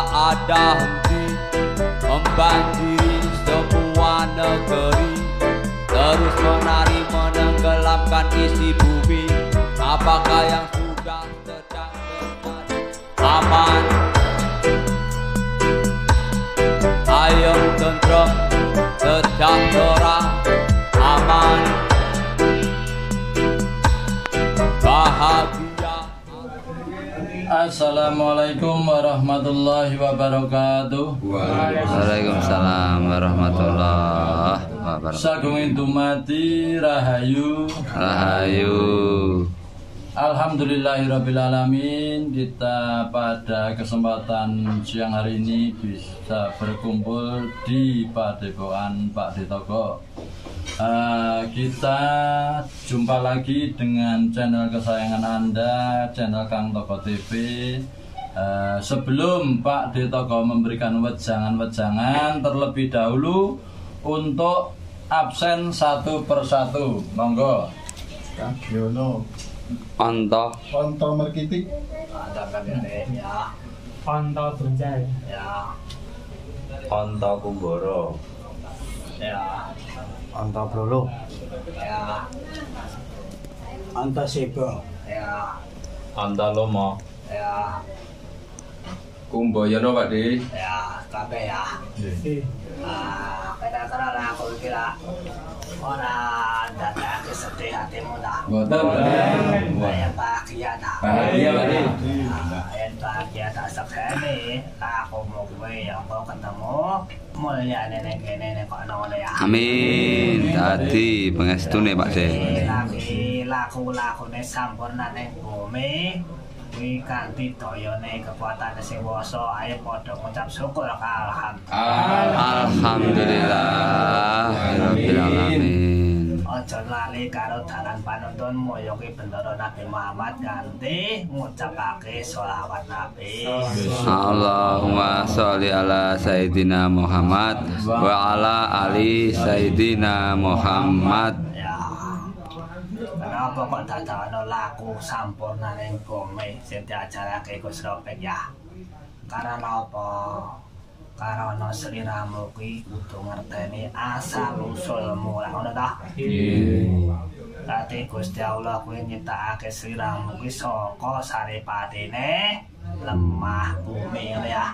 tak ada henti membanjiri semua negeri, terus menari menenggelamkan isi bumi. Apakah yang sudah sedang terjadi? Aman, ayem, tentrem, sejahtera, aman, bahagia. Assalamualaikum warahmatullahi wabarakatuh. Waalaikumsalam warahmatullahi wabarakatuh. Sagungin dumati rahayu. Rahayu. Alhamdulillahirrabbilalamin. Kita pada kesempatan siang hari ini bisa berkumpul di Padepokan Pak Ditoko. Kita jumpa lagi dengan channel kesayangan Anda, channel Kang Toko TV. Sebelum Pak Ditoko memberikan wejangan-wejangan, terlebih dahulu untuk absen satu persatu, monggo. Kagiono Onto merkitik Ya. Onto Bunjai. Ya. Onto Kumboro. Ya. Anta Brolo Ya. Anta Sebo Ya. Onto Lomo. Ya. Kumboyono Pak Di. Ya. Kabeh ya. Kira-kira aku kira orang datang ke sedih hatimu dah. Yang bahagia dah. Bahagia Pak Di. Yang bahagia tak sekali. Aku mau gue yang kau ketemu mulia nenek-nenek kok nol ya. Amin. Tadi pengestune Pak De. Lagi laku-laku ne sampurna neng bumi. Wi kanthi dayane kekuatan sing wasa ayo padha ngucap syukur Alhamdulillah rabbil alamin. Aja lali karo dalan panuntunmu ya kuwi bendera Nabi Muhammad ganti ngucapake sholawat Nabi. Allahumma sholli ala Sayyidina Muhammad wa ala ali Sayyidina Muhammad. Kenapa kok dadakno laku sampurna ning bumi sing diajarake Gus Ropek ya? Karena apa? Karena sliramu kuwi kudu ngerteni asal usulmu lah ngono ta? Dadi Gusti Allah kuwi nyiptakake sliramu kuwi saka saripadine lemah bumi ngono ya.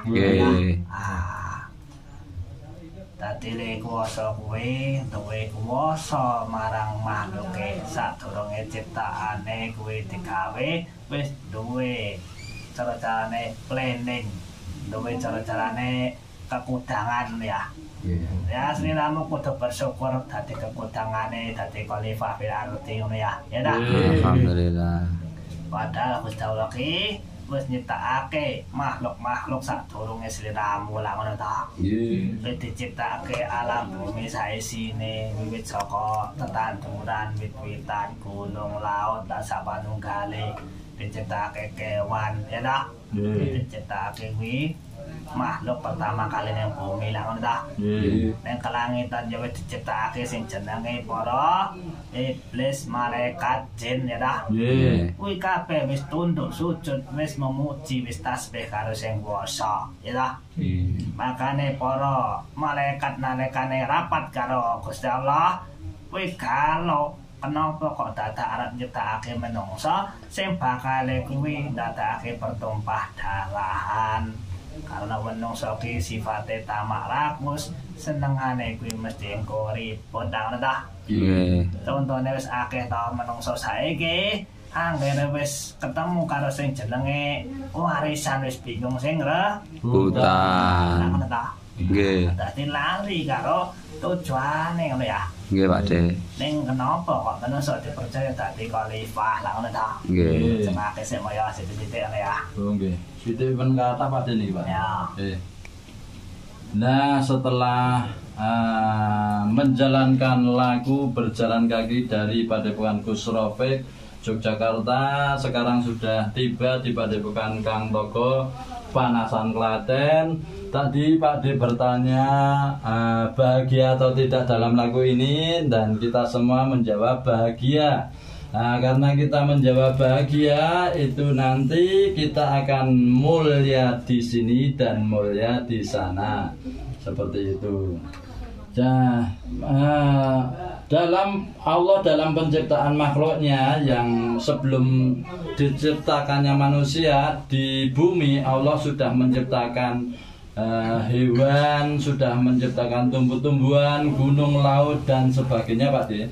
Dadi le kuwasa kuwi duwe kuwasa marang makhluke sadurunge ciptaane kuwi digawe wis duwe cara-carane planning, duwe cara-carane kekudangan ya. Ya sliramu kudu bersyukur dadi kekudangane dadi khalifah fil ardi ngono ya. Ya dah. Alhamdulillah. Padahal Gusti Allah ki wis nyiptakake makhluk-makhluk sadurunge sliramu lah ngono ta. Wis diciptakake alam bumi saisine wiwit saka tetanduran, wit-witan, gunung, laut, lan sapanunggale. Diciptakake kewan ya ta. Diciptakake kuwi makhluk pertama kali ning bumi lah ngono ta. Ning kelangitan ya wis diciptakake sing jenenge para iblis, malaikat, jin ya ta. Kuwi kabeh wis tunduk sujud, wis memuji, wis tasbih karo sing kuwasa ya ta. Makane para malaikat nalikane rapat karo Gusti Allah kuwi galo kenapa kok dadak arep nyiptakake menungsa sing bakale kuwi ndadekake pertumpah darahan. Karena menungso ki sifate tamak rakus, senengane kuwi mesti engko ribut ngono ta. Contone wis akeh ta menungso saiki, anggere wis ketemu karo sing jenenge warisan wis bingung sing Hutan. ngono ta. Nggih. Dadi lari karo tujuane ngono ya. Nggih Pak De. Ning kenapa kok menungso dipercaya dadi khalifah lah ngono ta. Nggih. Sing akeh sik moyo sithik-sithik ngono ya. Oh nggih. Sithik pun kata Pak De niki Pak. Ya. Nah, setelah menjalankan lagu berjalan kaki dari Padepokan Gus Ropek Yogyakarta, sekarang sudah tiba di Padepokan Kang Toko Panasan Klaten. Tadi Pak D bertanya bahagia atau tidak dalam lagu ini, dan kita semua menjawab bahagia. Nah, karena kita menjawab bahagia, itu nanti kita akan mulia di sini dan mulia di sana. Seperti itu. Nah, dalam penciptaan makhluknya yang sebelum diciptakannya manusia di bumi, Allah sudah menciptakan hewan, sudah menciptakan tumbuh-tumbuhan, gunung, laut dan sebagainya, Pak D.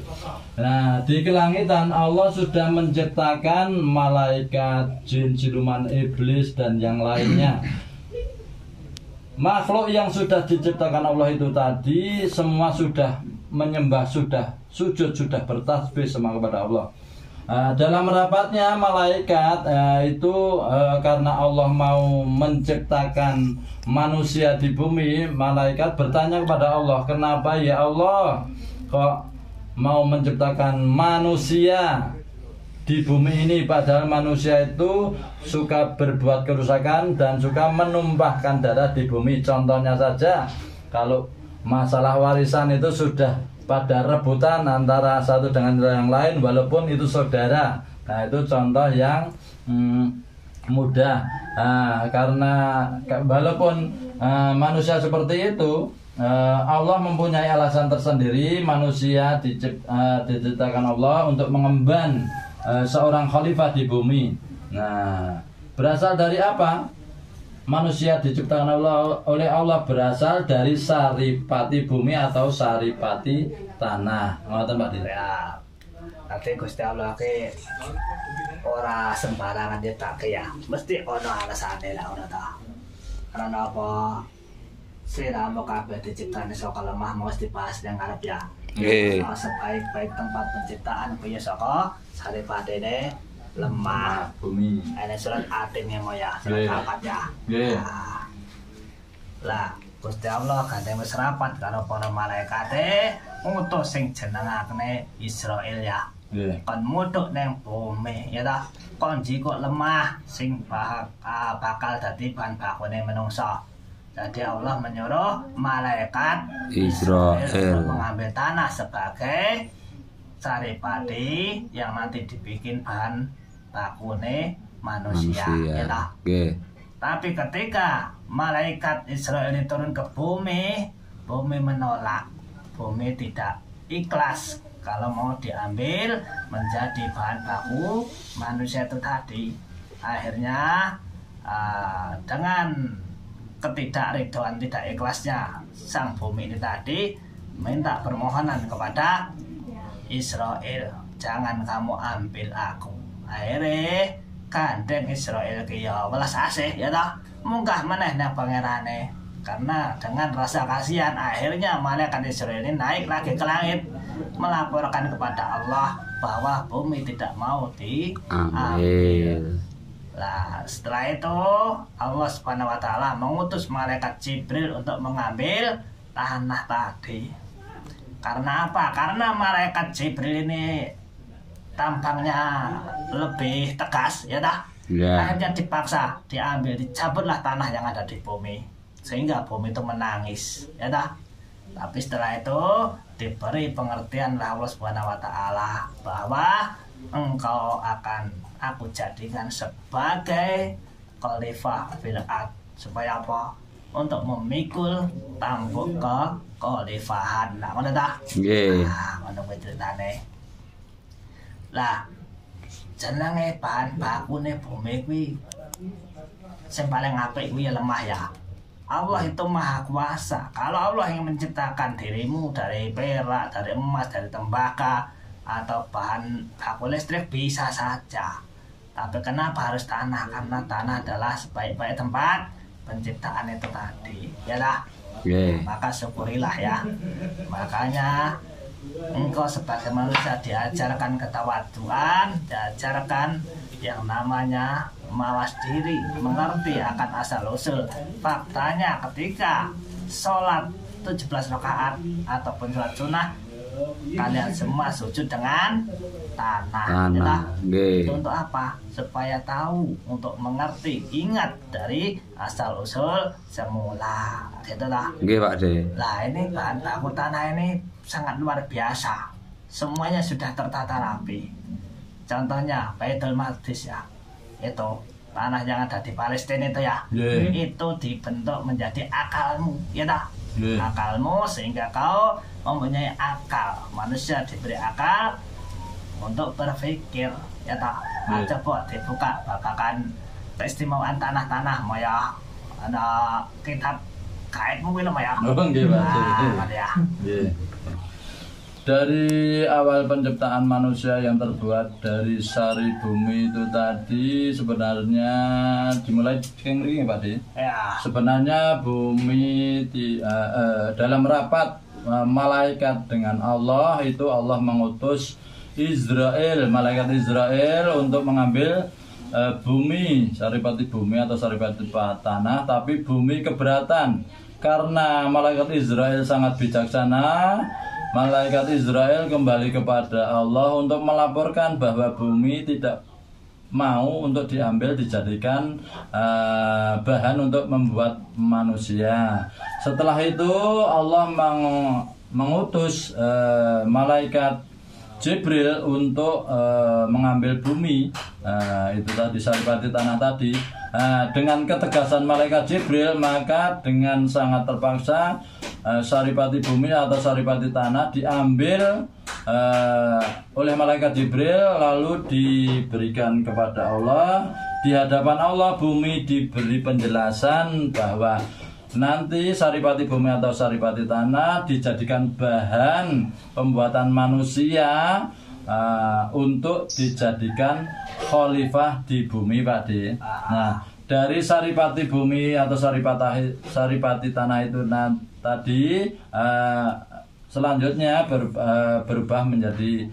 Nah, di kelangitan Allah sudah menciptakan malaikat, jin, siluman, iblis dan yang lainnya. Makhluk yang sudah diciptakan Allah itu tadi semua sudah menyembah, sudah sujud, sudah bertasbih semua kepada Allah. Dalam rapatnya malaikat karena Allah mau menciptakan manusia di bumi, malaikat bertanya kepada Allah, kenapa ya Allah kok mau menciptakan manusia di bumi ini, padahal manusia itu suka berbuat kerusakan dan suka menumpahkan darah di bumi. Contohnya saja, kalau masalah warisan itu sudah pada rebutan antara satu dengan yang lain walaupun itu saudara. Nah, itu contoh yang mudah. Karena walaupun manusia seperti itu, Allah mempunyai alasan tersendiri. Manusia diciptakan Allah untuk mengemban seorang khalifah di bumi. Nah, berasal dari apa? Manusia diciptakan oleh Allah berasal dari saripati bumi atau saripati tanah. Ngoten Pak Din. Ya. Nanti Gusti Allah ke ora sembarangan ditake ya. Mesti ono alasane lah, ono ta. Karena apa? Siramu kabeh diciptane saka lemah mesti dibahas yang arep ya. Nggih. Sebaik-baik tempat penciptaan punya saka saripatine lemah bumi. Ada surat Atin yang moya, surat rapat ya. Lah, Gusti Allah gandeng wis rapat karo para malaikate ngutus sing jenengane Israil ya. Kon mutuk neng bumi ya ta. Kon jiko lemah sing bakal dadi bahan bakune menungsa. Jadi Allah menyuruh malaikat Israil mengambil tanah sebagai saripati yang nanti dibikin bahan bakune manusia. Ya tak? Tapi ketika malaikat Israil ini turun ke bumi, bumi menolak, bumi tidak ikhlas kalau mau diambil menjadi bahan baku manusia itu tadi. Akhirnya dengan ketidakridhoan, tidak ikhlasnya sang bumi ini tadi minta permohonan kepada Israil, jangan kamu ambil aku. Akhirnya gandeng Israil ke ya welas asih ya toh, munggah meneh nang pangerane. Karena dengan rasa kasihan akhirnya malaikat Israil ini naik lagi ke langit melaporkan kepada Allah bahwa bumi tidak mau diambil. Lah setelah itu Allah Subhanahu wa taala mengutus malaikat Jibril untuk mengambil tanah tadi. Karena apa? Karena malaikat Jibril ini tampangnya lebih tegas ya dah. Akhirnya dipaksa diambil, dicabutlah tanah yang ada di bumi sehingga bumi itu menangis ya dah. Tapi setelah itu diberi pengertian oleh Allah Subhanahu wa taala bahwa engkau akan aku jadikan sebagai khalifah fil ard. Supaya apa? Untuk memikul tampuk ke khalifahan. Nah, ngono ta? Nggih. Nah, ngono kuwi ceritane. Lah, jenenge bahan bakune bumi kuwi sing paling apik kuwi lemah ya. Allah itu maha kuasa. Kalau Allah yang menciptakan dirimu dari perak, dari emas, dari tembaga atau bahan baku listrik bisa saja. Tapi kenapa harus tanah? Karena tanah adalah sebaik-baik tempat penciptaan itu tadi. Yalah. Maka syukurilah ya. Makanya engkau sebagai manusia diajarkan ketawaduan, diajarkan yang namanya mawas diri, mengerti akan asal-usul. Faktanya ketika sholat 17 rakaat ataupun sholat sunnah, kalian semua sujud dengan tanah. Itu untuk apa? Supaya tahu, untuk mengerti, ingat dari asal-usul semula. Gitu lah. Lah ini bahan baku tanah ini sangat luar biasa. Semuanya sudah tertata rapi. Contohnya Baitul Maqdis ya. Itu tanah yang ada di Palestina itu ya. Itu dibentuk menjadi akalmu, ya tak? Akalmu sehingga kau mempunyai akal. Manusia diberi akal untuk berpikir, ya tak? Coba dibuka babakan keistimewaan tanah-tanah ya. Ada kitab kaitmu gitu ya. Ya. Dari awal penciptaan manusia yang terbuat dari sari bumi itu tadi sebenarnya dimulai kengri Pak De. Ya. Sebenarnya bumi dalam rapat malaikat dengan Allah itu Allah mengutus Israel, malaikat Israel untuk mengambil bumi, saripati bumi atau saripati tanah, tapi bumi keberatan karena malaikat Israel sangat bijaksana. Malaikat Israel kembali kepada Allah untuk melaporkan bahwa bumi tidak mau untuk diambil dijadikan bahan untuk membuat manusia. Setelah itu Allah mengutus malaikat Jibril untuk mengambil bumi, itu tadi saripati tanah tadi. Dengan ketegasan malaikat Jibril, maka dengan sangat terpaksa saripati bumi atau saripati tanah diambil oleh malaikat Jibril, lalu diberikan kepada Allah. Di hadapan Allah bumi diberi penjelasan bahwa nanti saripati bumi atau saripati tanah dijadikan bahan pembuatan manusia untuk dijadikan khalifah di bumi, Pak De. Nah, dari saripati bumi atau saripati tanah itu tadi selanjutnya berubah menjadi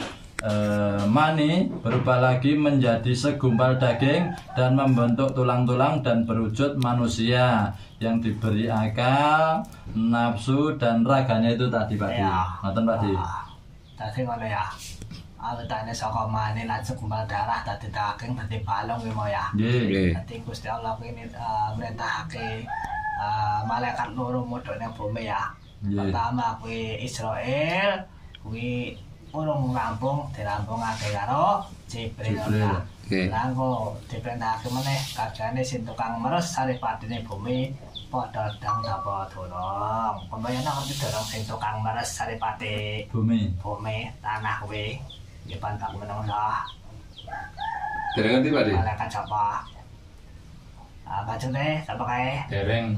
mani, berubah lagi menjadi segumpal daging dan membentuk tulang-tulang dan berwujud manusia yang diberi akal, nafsu dan raganya itu tadi, Pak De. Ngoten, Pak De. Tadi ngono ya. Awetane saka mani lan segumpal darah dadi daging dadi balung kuwi ya. Nggih. Dadi Gusti Allah kuwi merintahake malaikat loro mudhune bumi ya. Pertama kuwi Israel, kuwi urung rampung dirampungake karo Jibril. Langko diperintahake meneh kagane sing tukang meres saripatine bumi padha dang dawa dorong. Pembayane ngerti dorong sing tukang meres saripati bumi tanah kuwi. Di pantang menengah. Dereng ngerti Pak De? Malaikat siapa? Baju deh, siapa kae? Dereng.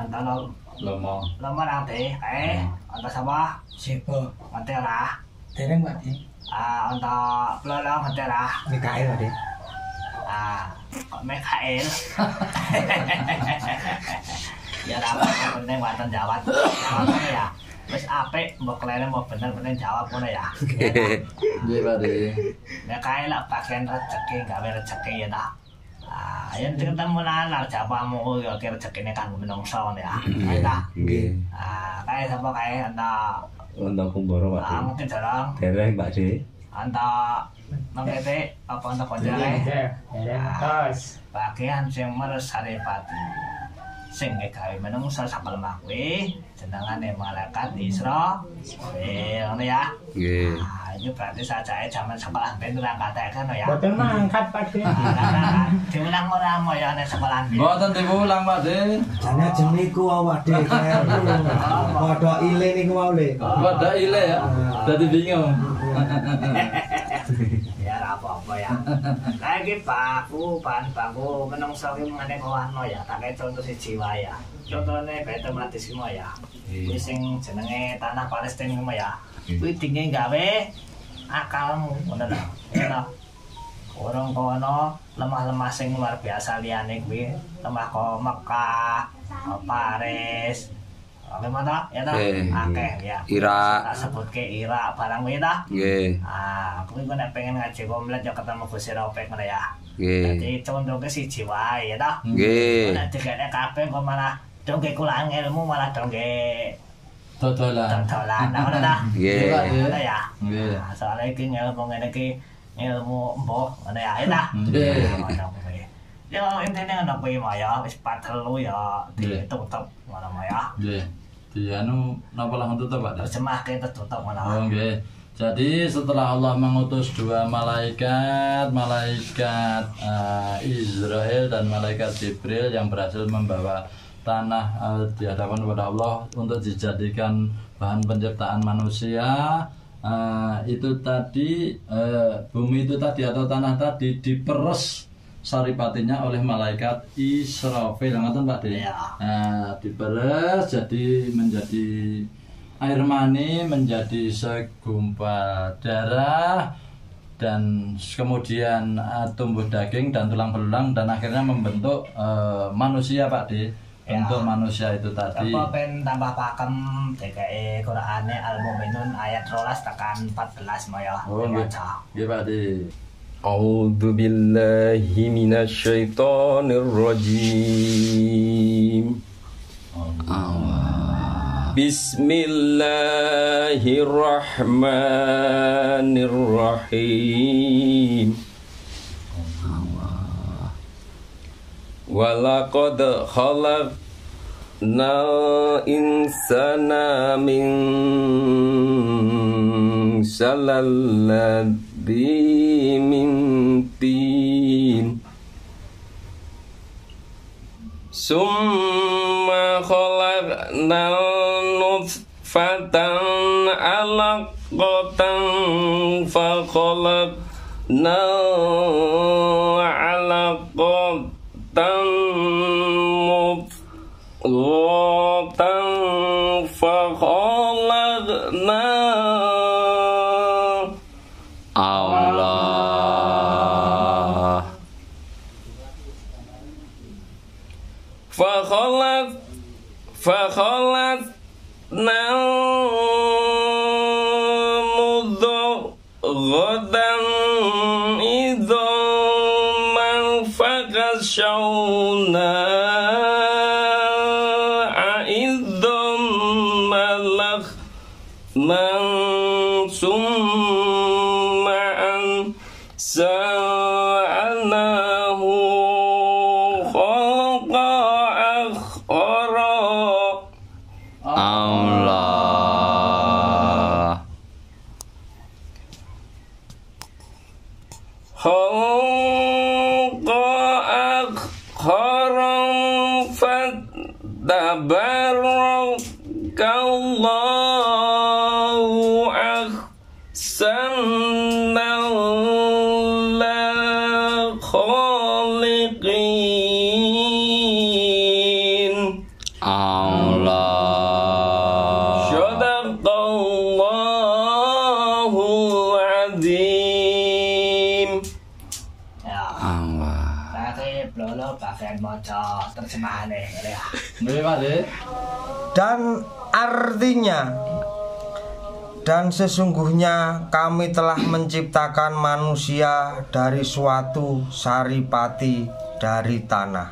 Entah lo. Lomo. Lomo nanti, kae. Entah siapa? Siapa? Nanti lah. Dereng Pak De. Entah pelolong nanti lah. Mikael Pak De. Kok Mikael? Ya apa penting wonten jawab. Ya. Wis apik, mbok klene mau bener-bener jawab ngono ya. Nggih, Pak De. Nek kae lah bagian rezeki, gawe rezeki ya ta. Yen ketemu nalar jawabanmu ya kira rezekine kanggo menungso ya. Ayo ta. Nggih. Kae sapa kae anta Untuk Kumboro Pak De. mungkin jarang. Dereng Pak De. Anta nangkete apa anta konjane? Terus bagian sing meres saripati. Sing gawe menungso sakal kuwi jenengane malaikat Israil ngono ya. Nggih. Ini berarti sajae zaman sekolah ben ora katekan ya. Boten mangkat Pak De. Diulang ora moyo nek sekolah ben. Mboten diulang, Pak De. Jane jeneng iku awak De. Padha ile niku wae le. Padha ile ya. Dadi bingung. Ya ora apa-apa ya. Lagi bangku menungso ki mengene warna ya. Tak contoh siji wae ya. Contone Baitul Maqdis ki ya. Kuwi sing jenenge tanah Palestina ki ya. Kuwi tinggi gawe akalmu ngono lho. Ya. Orang kono lemah-lemah sing luar biasa liyane kuwi, lemah kok Mekah, Paris. Gimana ya ta? Akeh ya. Irak. Tak sebutke Irak barang kuwi ta? Nggih. Kuwi kok nek pengen ngaji komplit ya ketemu Gusti Ropek ngono ya. Nggih. Dadi contohke siji wae ya ta? Nggih. Nek dikene kabeh kok malah dongke kurang ilmu malah dongke Dodolan. ngono ta? Nggih. Ngono ya. Nggih. Soale iki ilmu ngene iki ilmu mbok ngono ya ta? Nggih. Ya intine ngono kuwi ya wis patelu ya ditutup ngono ya. Nggih. Di anu napa lah tutup, Pak De? Terjemahke tertutup ngono. Oh nggih. Jadi setelah Allah mengutus dua malaikat Israel dan malaikat Jibril yang berhasil membawa tanah di hadapan kepada Allah untuk dijadikan bahan penciptaan manusia, itu tadi bumi itu tadi atau tanah tadi diperes saripatinya oleh malaikat Israfil, ngoten Pak De. Diperes jadi menjadi air mani, menjadi segumpal darah, dan kemudian tumbuh daging dan tulang belulang dan akhirnya membentuk manusia Pak De. Untuk manusia itu tadi. Apa pen tambah pakem DKE Qur'ane Al-Mu'minun ayat 12 tekan 14 moyo. Oh nggih Pak De. A'udzu billahi minasyaitonir rajim. Bismillahirrahmanirrahim. Walaqad khalaqnal insana min salalladzi min tin. Summa khalaqnal nutfatan alaqatan fa khalaqnal alaqatan mudghatan fa khalaqna Allah fa khalaqna mudghatan idzaman fakashawna sa'anahu khalqa akhara. Allah khalqa akhara fatabarakallahu ahsanal khaliqin. Allah Shadaqallahul azim. Allah Pakai blolo bagian maca terjemahane ya. Nggih Pak De. Dan artinya, dan sesungguhnya kami telah menciptakan manusia dari suatu saripati dari tanah.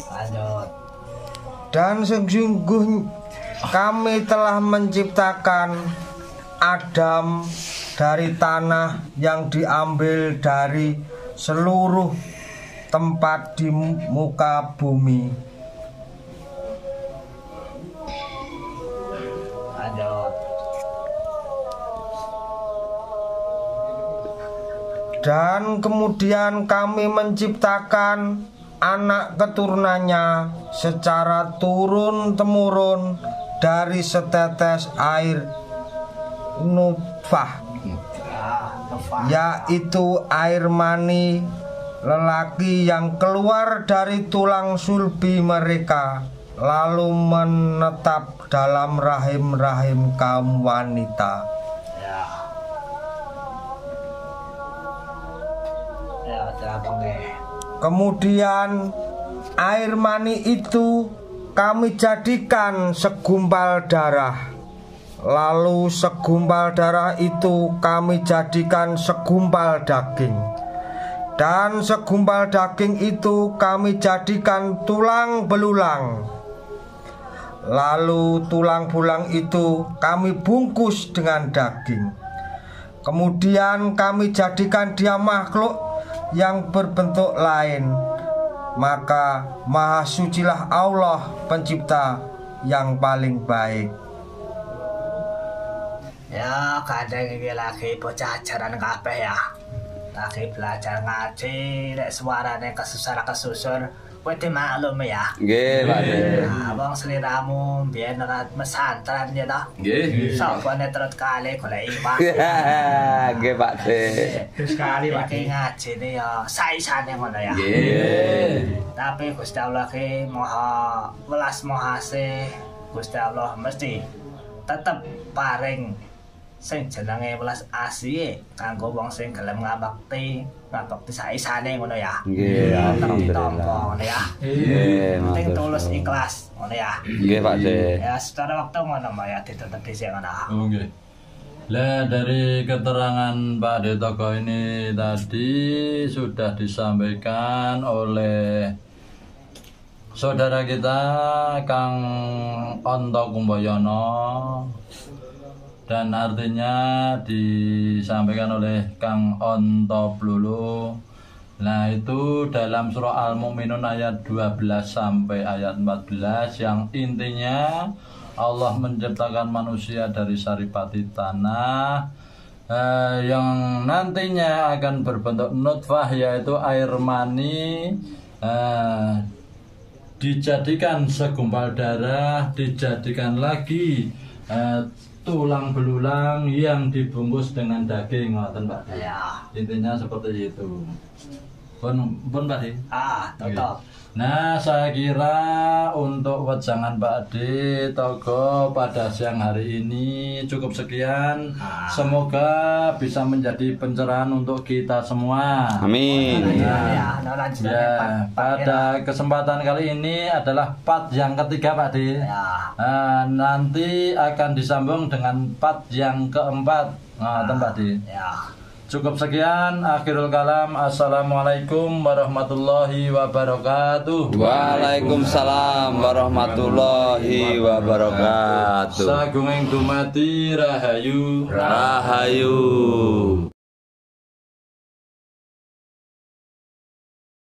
Lanjut. Dan sesungguhnya kami telah menciptakan Adam dari tanah yang diambil dari seluruh tempat di muka bumi. Lanjut. Dan kemudian kami menciptakan anak keturunannya secara turun-temurun dari setetes air nutfah, yaitu air mani lelaki yang keluar dari tulang sulbi mereka, lalu menetap dalam rahim-rahim kaum wanita. Kemudian air mani itu kami jadikan segumpal darah, lalu segumpal darah itu kami jadikan segumpal daging, dan segumpal daging itu kami jadikan tulang belulang, lalu tulang belulang itu kami bungkus dengan daging. Kemudian kami jadikan dia makhluk yang berbentuk lain. Maka maha sucilah Allah pencipta yang paling baik. Ya, kadang iki lagi bocah ajaran kabeh ya. Lagi belajar ngaji, nek suarane kesusur kowe dimaklum ya. Nggih, Pak De. Nah, wong sliramu biyen ora mesantren ya ta. Nggih. Sapane terus kali golek iwak. Nggih, Pak De. Terus kali lagi ngajine ya saisane ngono ya. Nggih. Tapi Gusti Allah ki Maha welas Maha Asih. Gusti Allah mesti tetep paring sing jenenge welas asih kanggo wong sing gelem ngabakti saisane ngono ya. Nggih, alhamdulillah ngono ya. Nggih, Penting matur tulus suwun. ikhlas ngono ya. Nggih, Pak De. Ya secara waktu ngono Mbak ya ditutup dhisik ngono. Oke. Lah dari keterangan Pak De Togo ini tadi sudah disampaikan oleh saudara kita Kang Onto Kumboyono, dan artinya disampaikan oleh Kang Onto Blulu. Nah, itu dalam surah Al-Mu'minun ayat 12 sampai ayat 14 yang intinya Allah menciptakan manusia dari saripati tanah yang nantinya akan berbentuk nutfah, yaitu air mani, dijadikan segumpal darah, dijadikan lagi tulang belulang yang dibungkus dengan daging, ngoten Pak. Ya. Intinya seperti itu. Pun Pak De. Tutup. Nah, saya kira untuk wejangan Pak De Togo pada siang hari ini cukup sekian. Semoga bisa menjadi pencerahan untuk kita semua. Amin. Ya, Ya, pada kesempatan kali ini adalah part yang ketiga Pak De. Ya. Nanti akan disambung dengan part yang keempat. Nah, Pak De. Ya. Cukup sekian, akhirul kalam. Assalamualaikum warahmatullahi wabarakatuh. Waalaikumsalam warahmatullahi wabarakatuh. Sagunging dumati rahayu. Rahayu.